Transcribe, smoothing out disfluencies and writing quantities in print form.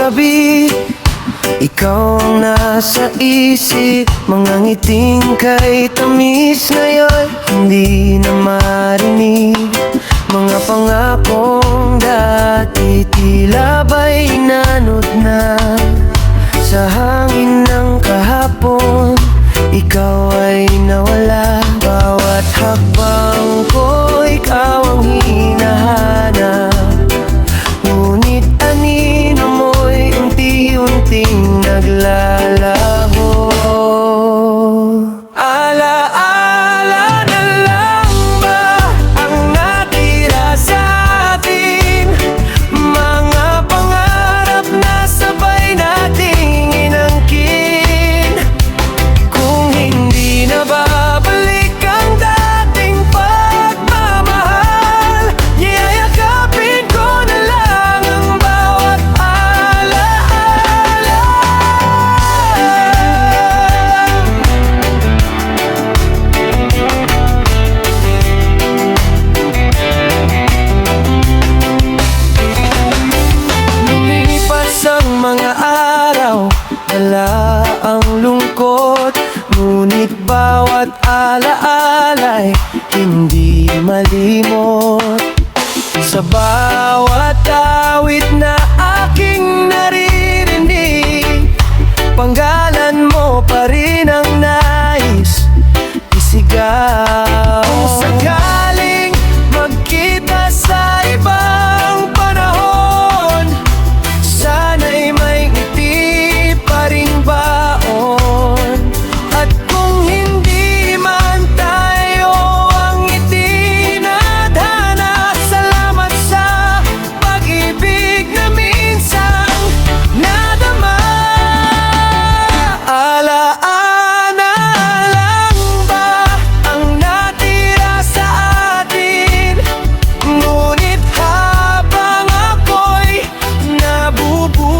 gabi, ikaw ang nasa isip. Mga ngiting kay tamis ngayon hindi na marinig. Mga pangakong dati tila ba'y inanod na sa hangin ng kahapon. Ikaw ay nawala. Bawat hakbang ko ikaw ang hinahanap, ngunit anino mo'y unti-unting naglalaho. Alaala na lang ba ang natira sa atin? Mga pangarap na sabay nating inangkin. Kung hindi na babalik ang dating pagmamahal, yayakapin ko na lang ang bawat alaala. Lumipas ang mga araw, dala ang lungkot, ngunit bawat alaala'y hindi malimot. Sa bawat awit na aking naririnig, panggalan mo pa rin ang nais isigaw. Kung sakaling magkita sa ibang panahon, sana'y may ngiti pa ring baon. At kung hindi man tayo ang ngiti na adhana, salamat sa pag-ibig na minsang nadama. Alaala lang ba ang natira sa atin? Ngunit habang ako'y nabubuhay,